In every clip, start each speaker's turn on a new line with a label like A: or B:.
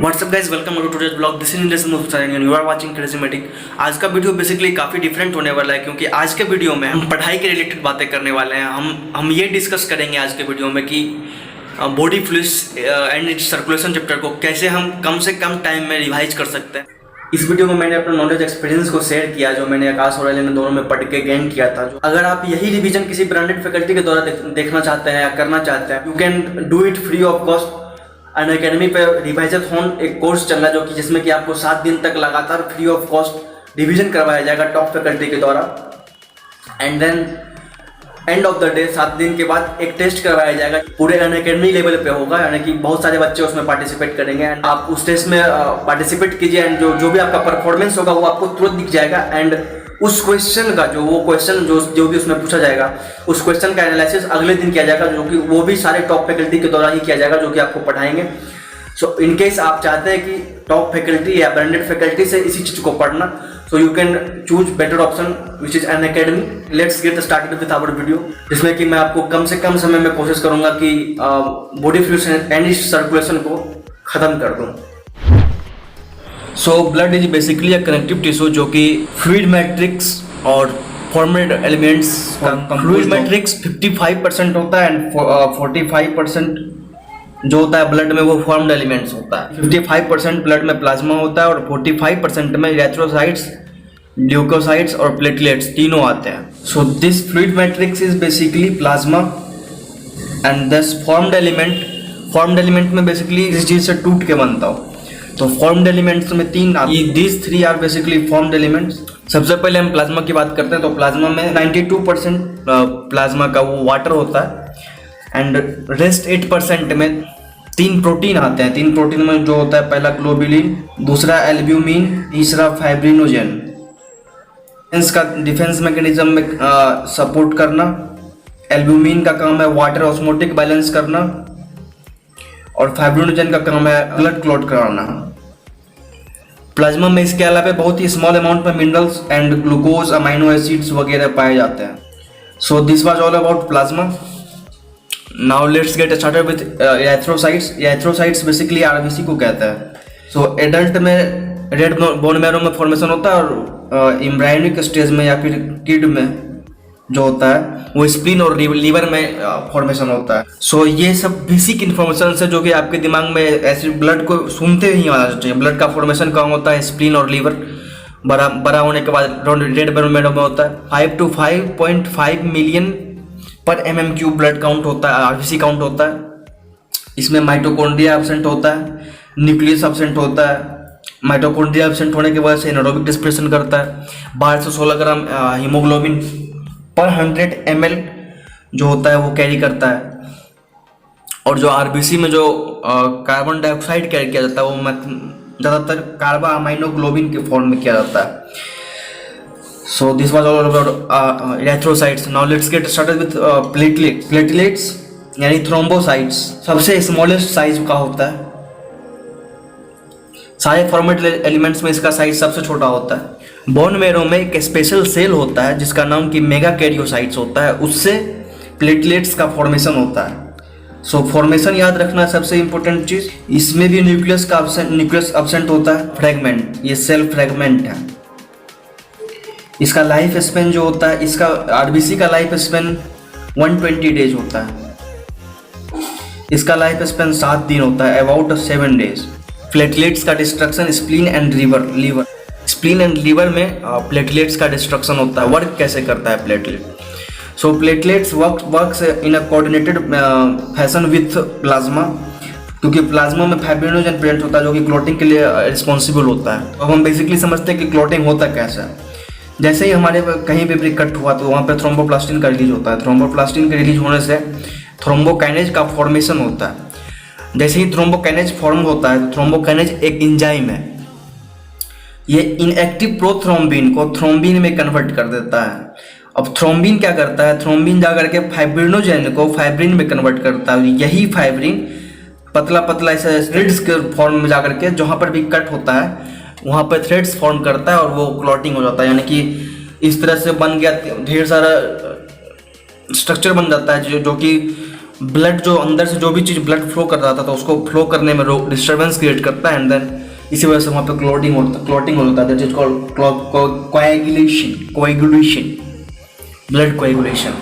A: WhatsApp guys, welcome to today's blog. This is Indus and you are watching Crazymatic. आज का video basically काफ़ी different होने वाला है, क्योंकि आज के वीडियो में हम पढ़ाई के रिलेटेड बातें करने वाले हैं। हम ये डिस्कस करेंगे आज के वीडियो में कि body fluids and circulation chapter को कैसे हम कम से कम टाइम में रिवाइज कर सकते हैं। इस वीडियो में मैंने अपना नॉलेज एक्सपीरियंस को शेयर किया, जो मैंने आकाश और एलिन दोनों में पढ़ के गेन किया था। अगर आप यही रिवीजन किसी ब्रांडेड फैकल्टी के द्वारा देखना चाहते हैं या करना चाहते हैं, you can do it free of cost. Unacademy पे रिवाइजन होन एक कोर्स चल रहा है, जो कि जिसमें कि आपको 7 दिन तक लगातार फ्री ऑफ कॉस्ट रिवीजन करवाया जाएगा टॉप फैकल्टी के द्वारा। And then end of the day 7 दिन के बाद एक टेस्ट करवाया जाएगा, पूरे अनअकैडमी लेवल पे होगा, यानी कि बहुत सारे बच्चे उसमें पार्टिसिपेट करेंगे। एंड आप उस टेस्ट में पार्टिसिपेट कीजिए एंड जो भी आपका परफॉर्मेंस होगा वो आपको तुरंत दिख जाएगा। एंड उस क्वेश्चन का जो भी उसमें पूछा जाएगा, उस क्वेश्चन का एनालिसिस अगले दिन किया जाएगा, जो कि वो भी सारे टॉप फैकल्टी के द्वारा ही किया जाएगा, जो कि आपको पढ़ाएंगे। सो इन केस आप चाहते हैं कि टॉप फैकल्टी या ब्रांडेड फैकल्टी से इसी चीज़ को पढ़ना, so you can choose better option which is Unacademy. Let's get started with our video, जिसमें कि मैं आपको कम से कम समय में कोशिश करूंगा कि बॉडी फ्लूइड्स एंड सर्कुलेशन को खत्म कर दूं। So blood is basically a connective tissue, जो कि फ्लूइड मैट्रिक्स और फॉर्मेड एलिमेंट्स का फ्लूइड मैट्रिक्स 55% होता है एंड 45% जो होता है ब्लड में वो फॉर्म्ड एलिमेंट्स होता है। 55% ब्लड में प्लाज्मा होता है और 45% में इरेथ्रोसाइट्स, ल्यूकोसाइट्स और प्लेटलेट्स तीनों आते हैं। So this fluid matrix is basically plasma and this formed element में बेसिकली इस चीज से टूट के बनता हो। तो फॉर्म्ड एलिमेंट्स में 3 आते हैं। These 3 are basically formed elements. सबसे पहले हम प्लाज्मा की बात करते हैं, तो प्लाज्मा में 92% प्लाज्मा का वो वाटर होता है एंड रेस्ट 8% में 3 प्रोटीन आते हैं। 3 प्रोटीन में जो होता है, पहला ग्लोबुलिन, दूसरा एल्ब्यूमिन, तीसरा फाइब्रिनोजेन। इसका डिफेंस मैकेनिज्म में सपोर्ट करना। एल्ब्यूमिन का काम है वाटर ऑस्मोटिक बैलेंस करना और फाइब्रिनोजेन का काम है ब्लड क्लॉट कराना। प्लाज्मा में इसके अलावा बहुत ही स्मॉल अमाउंट में minerals and glucose, amino acids वगैरह पाए जाते हैं। So this was all about plasma. Now let's get started with erythrocytes. Erythrocytes basically RBC को कहता है। सो एडल्ट में रेड बोन मैरो में फॉर्मेशन होता है और एम्ब्रायोनिक स्टेज में या फिर किड में जो होता है वो स्प्लीन और लीवर में फॉर्मेशन होता है। सो ये सब बेसिक इन्फॉर्मेशन है, जो कि आपके दिमाग में ऐसे ब्लड को सुनते ही आना चाहिए। ब्लड का फॉर्मेशन कहाँ होता है? स्प्लीन और लीवर। बड़ा होने के बाद रेड बोन मैरो में होता है। 5 to 5.5 मिलियन पर mm³ ब्लड काउंट होता है, आरबीसी काउंट होता है। इसमें माइटोकॉन्ड्रिया एब्सेंट होता है, न्यूक्लियस एब्सेंट होता है। माइटोकॉन्ड्रिया एब्सेंट होने की वजह से एनारोबिक डिस्प्रेशन करता है। 12 से 16 ग्राम हीमोग्लोबिन पर 100 ml जो होता है वो कैरी करता है। और जो आरबीसी में जो कार्बन डाइऑक्साइड कैरी किया जाता है वो ज़्यादातर कार्बा अमाइनोग्लोबिन के फॉर्म में किया जाता है। So this was all about erythrocytes. Now let's get started with platelets. Platelets यानी थ्रोम्बोसाइट्स सबसे स्मॉलेस्ट साइज का होता है। सारे फॉर्मेट एलिमेंट्स में इसका साइज सबसे छोटा होता है। बोन मैरो में एक स्पेशल सेल होता है जिसका नाम कि मेगा कैरियोसाइट्स होता है, उससे प्लेटलेट्स का फॉर्मेशन होता है। सो फॉर्मेशन याद रखना सबसे इंपॉर्टेंट चीज। इसमें भी न्यूक्लियस एब्सेंट होता है। फ्रेगमेंट, ये सेल फ्रेगमेंट है। इसका लाइफ स्पेन जो होता है, इसका आरबीसी का लाइफ स्पेन 120 डेज होता है। इसका लाइफ स्पेन 7 दिन होता है, अबाउट 7 डेज। प्लेटलेट्स का destruction spleen and liver. Spleen and liver में प्लेटलेट्स का डिस्ट्रक्शन होता है। वर्क कैसे करता है platelet? So platelets works in a coordinated fashion with plasma, क्योंकि प्लाज्मा में फाइब्रिनोजेन प्रेजेंट होता है जो कि क्लॉटिंग के लिए रिस्पॉन्सिबल होता है। तो हम बेसिकली समझते हैं कि क्लॉटिंग होता कैसा है। जैसे ही हमारे कहीं पे भी कट हुआ तो वहाँ पे थ्रोम्बोप्लास्टिन का रिलीज होता है। थ्रोम्बोप्लास्टिन के रिलीज होने से थ्रोम्बोकाइनेज का फॉर्मेशन होता है। जैसे ही थ्रोम्बोकाइनेज फॉर्म होता है, थ्रोम्बोकाइनेज एक एंजाइम है, ये इनएक्टिव प्रोथ्रोम्बिन को थ्रोम्बिन में कन्वर्ट कर देता है। अब थ्रोम्बिन क्या करता है? थ्रोम्बिन जाकर के फाइब्रिनोजेन को फाइब्रिन में कन्वर्ट करता है। यही फाइब्रिन पतला पतला ऐसे थ्रेड्स के फॉर्म में जाकर के जहाँ पर भी कट होता है वहाँ पर थ्रेड्स फॉर्म करता है और वो क्लॉटिंग हो जाता है। यानी कि इस तरह से बन गया, ढेर सारा स्ट्रक्चर बन जाता है जो कि ब्लड जो अंदर से जो भी चीज़ ब्लड फ्लो कर रहा था तो उसको फ्लो करने में डिस्टर्बेंस क्रिएट करता है, एंड देन इसी वजह से वहाँ पे क्लॉटिंग होता है, that is called coagulation, blood coagulation.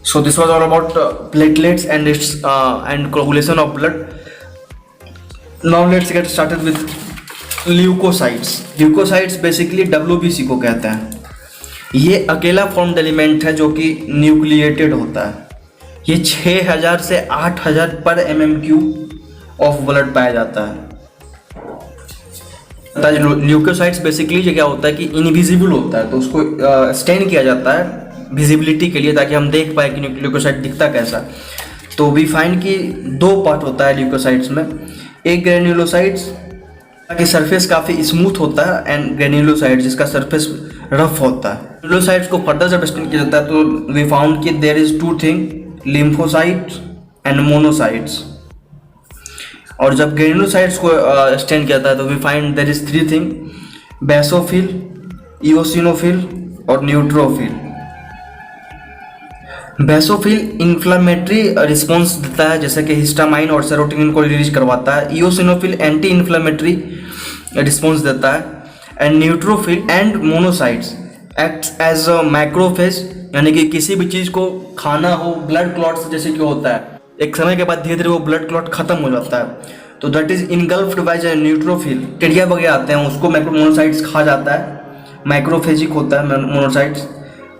A: So this was all about platelets and its and coagulation of blood. Now let's get started with leucocytes. Leucocytes basically WBC को कहते हैं. ये अकेला फॉर्म्ड एलिमेंट है जो कि न्यूक्लिएटेड होता है. ये 6000 से 8000 पर mm³ ऑफ ब्लड पाया जाता है. ल्यूकोसाइट्स बेसिकली ये क्या होता है कि इनविजिबल होता है, तो उसको स्टेन किया जाता है विजिबिलिटी के लिए, ताकि हम देख पाए कि ल्यूकोसाइट दिखता कैसा. तो वी फाइंड कि 2 पार्ट होता है ल्यूकोसाइट्स में. एक ग्रेन्युलोसाइट्स की सरफेस काफ़ी स्मूथ होता है, एंड ग्रेन्युलोसाइट जिसका सरफेस रफ होता है. ग्रेन्युलोसाइट्स को फर्दर जब स्टेन किया जाता है तो वी फाउंड कि there is 2 thing, lymphocytes and monocytes. और जब ग्रेन्युलोसाइट्स को स्टेन किया जाता है तो we find there is 3 thing, basophil, eosinophil और न्यूट्रोफिल. बेसोफिल इन्फ्लामेटरी रिस्पॉन्स देता है, जैसे कि हिस्टामाइन और सेरोटोनिन को रिलीज करवाता है. इओसिनोफिल एंटी इन्फ्लामेटरी रिस्पॉन्स देता है. And neutrophil and monocytes act as a macrophage, यानी कि किसी भी चीज़ को खाना हो ब्लड क्लॉट्स जैसे कि होता है, एक समय के बाद धीरे धीरे वो ब्लड क्लॉट खत्म हो जाता है, तो that is engulfed by neutrophil. Bacteria वगैरह आते हैं उसको मोनोसाइट्स खा जाता है. माइक्रोफेजिक होता है मोनोसाइट्स.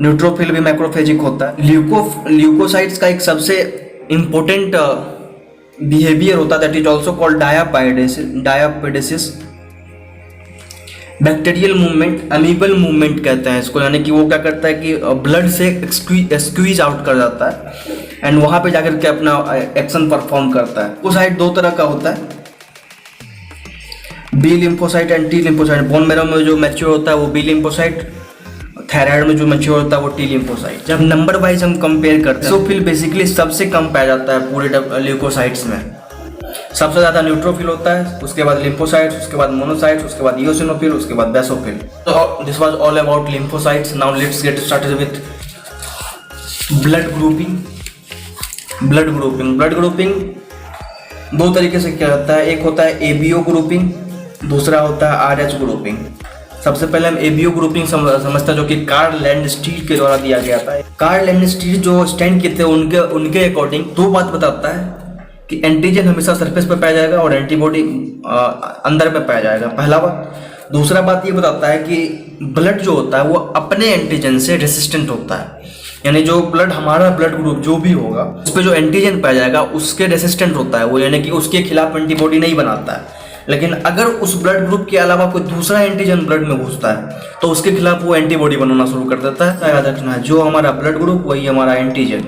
A: न्यूट्रोफिल भी मैक्रोफेजिक होता है. ल्यूकोसाइट्स का एक सबसे इम्पोर्टेंट बिहेवियर होता है, that is also called diapedesis. Bacterial movement, amoebal movement कहते हैं इसको, यानी कि वो क्या करता है कि ब्लड से स्क्वीज आउट कर जाता है एंड वहाँ पे जाकर के अपना एक्शन परफॉर्म करता है. ल्यूकोसाइट 2 तरह का होता है, B lymphocyte and T lymphocyte. Bone marrow में जो मैच्योर होता है वो बी लिम्फोसाइट, थायराइड में जो मैच्योर होता है वो टी लिम्फोसाइट. जब नंबर वाइज हम कंपेयर करते हैं बेसोफिल बेसिकली सबसे कम पाया जाता है पूरे ल्यूकोसाइट्स में. सबसे ज़्यादा न्यूट्रोफिल होता है, उसके बाद लिम्फोसाइट्स, उसके बाद मोनोसाइट्स, उसके बाद इओसिनोफिल, उसके बाद बेसोफिल. तो this was all about lymphocytes. Now let's get started with blood grouping. Blood grouping 2 तरीके से किया जाता है. एक होता है एबीओ ग्रुपिंग, दूसरा होता है आरएच ग्रुपिंग. सबसे पहले हम एबीओ ग्रुपिंग समझते हैं, जो कि कार्ल लैंडस्टीड के द्वारा दिया गया था. कार्ल लैंडस्टीड जो स्टैंड किए थे उनके अकॉर्डिंग 2 बात बताता है कि एंटीजन हमेशा सरफेस पे पाया जाएगा और एंटीबॉडी अंदर में पाया जाएगा, पहला बात. दूसरा बात ये बताता है कि ब्लड जो होता है वो अपने एंटीजन से रेसिस्टेंट होता है, यानी जो ब्लड हमारा ब्लड ग्रुप जो भी होगा उस पर जो एंटीजन पाया जाएगा उसके रेसिस्टेंट होता है वो, यानी कि उसके खिलाफ एंटीबॉडी नहीं बनाता है. लेकिन अगर उस ब्लड ग्रुप के अलावा कोई दूसरा एंटीजन ब्लड में घुसता है तो उसके खिलाफ वो एंटीबॉडी बनाना शुरू कर देता है. याद रखना है, जो हमारा ब्लड ग्रुप वही हमारा एंटीजन.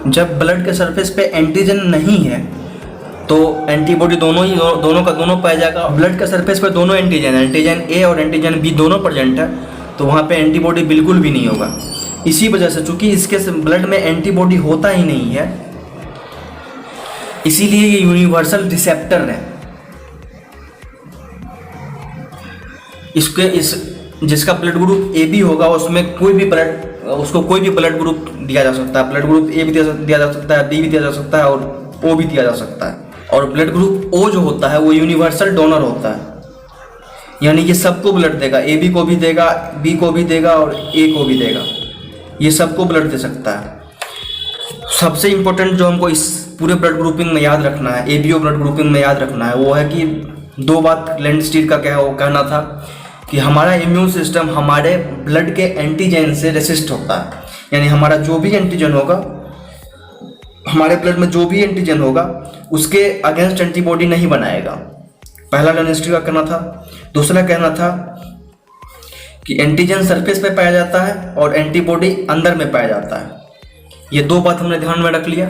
A: जब ब्लड के सरफेस पे एंटीजन नहीं है तो एंटीबॉडी दोनों का दोनों पाया जाएगा. ब्लड के सरफेस पे दोनों एंटीजन ए और एंटीजन बी दोनों प्रेजेंट है, तो वहाँ पे एंटीबॉडी बिल्कुल भी नहीं होगा. इसी वजह से चूंकि इसके ब्लड में एंटीबॉडी होता ही नहीं है, इसीलिए ये यूनिवर्सल रिसेप्टर है. जिसका ब्लड ग्रुप ए बी होगा उसमें उसको कोई भी ब्लड ग्रुप दिया जा सकता है. ब्लड ग्रुप ए भी दिया जा सकता है, बी भी दिया जा सकता है और ओ भी दिया जा सकता है. और ब्लड ग्रुप ओ जो होता है वो यूनिवर्सल डोनर होता है, यानी ये सबको ब्लड देगा, ए बी को भी देगा, बी को भी देगा और ए को भी देगा. ये सबको ब्लड दे सकता है. सबसे इम्पोर्टेंट जो हमको इस पूरे ब्लड ग्रुपिंग में याद रखना है, एबीओ ब्लड ग्रुपिंग में याद रखना है, वो है कि 2 बात लैंडस्टीड का कहना था कि हमारा इम्यून सिस्टम हमारे ब्लड के एंटीजन से रेसिस्ट होता है, यानी हमारा जो भी एंटीजन होगा, हमारे ब्लड में जो भी एंटीजन होगा उसके अगेंस्ट एंटीबॉडी नहीं बनाएगा. पहला लैंडस्टीड का कहना था. दूसरा कहना था कि एंटीजन सरफेस पे पाया जाता है और एंटीबॉडी अंदर में पाया जाता है. ये 2 बात हमने ध्यान में रख लिया.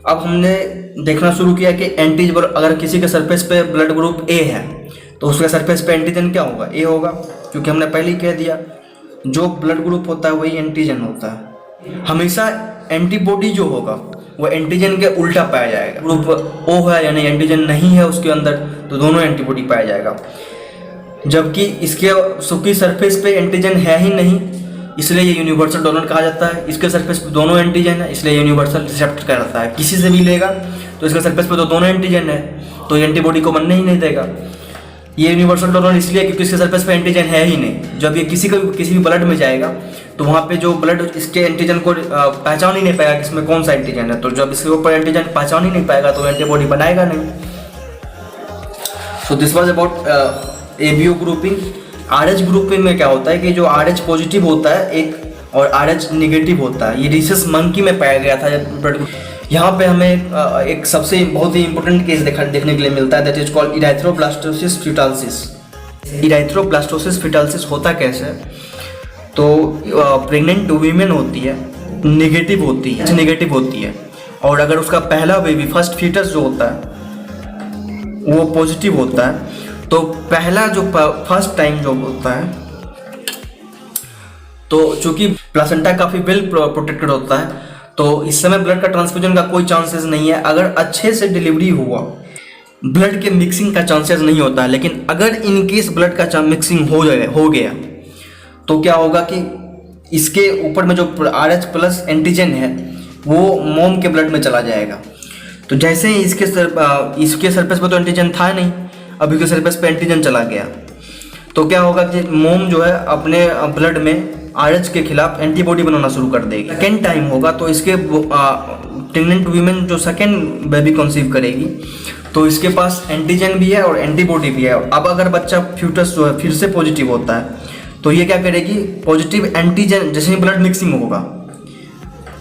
A: अब हमने देखना शुरू किया कि एंटीजन अगर किसी के सरफेस पे ब्लड ग्रुप ए है तो उसके सरफेस पे एंटीजन क्या होगा, ए होगा, क्योंकि हमने पहले ही कह दिया जो ब्लड ग्रुप होता है वही एंटीजन होता है. हमेशा एंटीबॉडी जो होगा वो एंटीजन के उल्टा पाया जाएगा. ग्रुप ओ है यानी एंटीजन नहीं है उसके अंदर, तो दोनों एंटीबॉडी पाया जाएगा. जबकि इसके सरफेस पे एंटीजन है ही नहीं, इसलिए ये यूनिवर्सल डोनर कहा जाता है। इसके सरफेस पे दोनों एंटीजन है, इसलिए यूनिवर्सल रिसेप्टर कहलाता है। किसी से भी लेगा तो इसके सरफेस पे तो दोनों एंटीजन है, तो एंटीबॉडी को बनने ही नहीं देगा। ये यूनिवर्सल डोनर इसलिए क्योंकि इसके सरफेस पे एंटीजन है ही नहीं। जब ये किसी भी ब्लड में जाएगा तो वहाँ पे जो ब्लड इसके एंटीजन को पहचान ही नहीं पाएगा कि इसमें कौन सा एंटीजन है। तो जब इसके ऊपर एंटीजन पहचान ही नहीं पाएगा तो एंटीबॉडी बनाएगा नहीं। So this was about ABO grouping. RH grouping में क्या होता है कि जो आरएच पॉजिटिव होता है एक और आरएच निगेटिव होता है। ये रिसेस मंकी में पाया गया था। यहाँ पे हमें एक सबसे बहुत ही इंपॉर्टेंट केस देखने के लिए मिलता है, दैट इज कॉल्ड इराइथ्रोब्लास्टोसिस फिटालिसिस। इराइथ्रोब्लास्टोसिस फिटालिसिस होता कैसे? तो प्रेग्नेंट वीमेन होती है, नेगेटिव होती है और अगर उसका पहला बेबी फर्स्ट फीटस जो होता है वो पॉजिटिव होता है, तो पहला जो फर्स्ट टाइम जो होता है, तो चूंकि प्लासेंटा काफ़ी वेल प्रोटेक्टेड होता है तो इस समय ब्लड का ट्रांसफ्यूजन का कोई चांसेस नहीं है। अगर अच्छे से डिलीवरी हुआ ब्लड के मिक्सिंग का चांसेस नहीं होता है। लेकिन अगर इन केस ब्लड का मिक्सिंग हो गया तो क्या होगा कि इसके ऊपर में जो RH प्लस एंटीजन है वो मोम के ब्लड में चला जाएगा। तो जैसे ही इसके सरफेस पर तो एंटीजन था नहीं, अभी के सरफेस पे एंटीजन चला गया तो क्या होगा कि मोम जो है अपने ब्लड में RH के खिलाफ एंटीबॉडी बनाना शुरू कर देगी। सेकेंड टाइम होगा तो इसके प्रेग्नेंट वीमेन जो सेकेंड बेबी कंसीव करेगी तो इसके पास एंटीजन भी है और एंटीबॉडी भी है। अब अगर बच्चा फ्यूटस जो है फिर से पॉजिटिव होता है तो ये क्या करेगी, पॉजिटिव एंटीजन जैसे ही ब्लड मिक्सिंग होगा,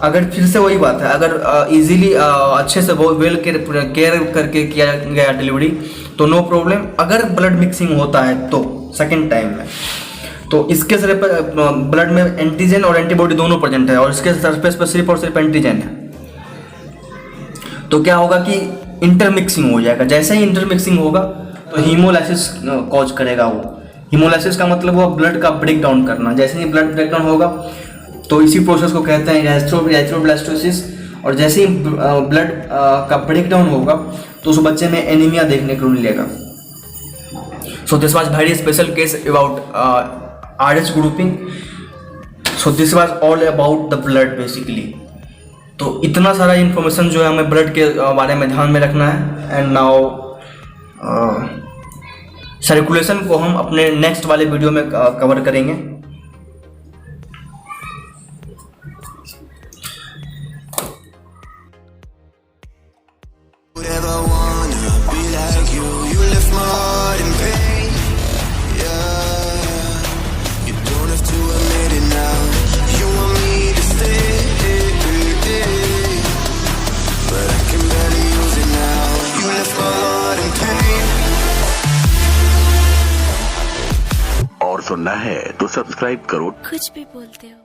A: अगर फिर से वही बात है, अगर इजीली अच्छे से बहुत वेल केयर करके किया गया डिलीवरी तो नो प्रॉब्लम। अगर ब्लड मिक्सिंग होता है तो सेकेंड टाइम में तो इसके ब्लड में एंटीजन और एंटीबॉडी दोनों प्रेजेंट है और इसके सरफेस पर सिर्फ और सिर्फ एंटीजन है, तो क्या होगा कि इंटरमिक्सिंग हो जाएगा। जैसे ही इंटरमिक्सिंग होगा तो हीमोलाइसिस कॉज करेगा। वो हीमोलाइसिस का मतलब वो ब्लड का ब्रेक डाउन करना। जैसे ही ब्लड ब्रेक डाउन होगा तो इसी प्रोसेस को कहते हैं इराइथ्रोब्लास्टोसिस। और जैसे ही ब्लड का ब्रेक डाउन होगा तो उस बच्चे में एनीमिया देखने को मिलेगा। So this was very special case about RH grouping. So this was all about the blood basically. तो इतना सारा इन्फॉर्मेशन जो है हमें ब्लड के बारे में ध्यान में रखना है। एंड नाउ सर्कुलेशन को हम अपने नेक्स्ट वाले वीडियो में कवर करेंगे।
B: सुनना है तो सब्सक्राइब करो।
C: कुछ भी बोलते हो।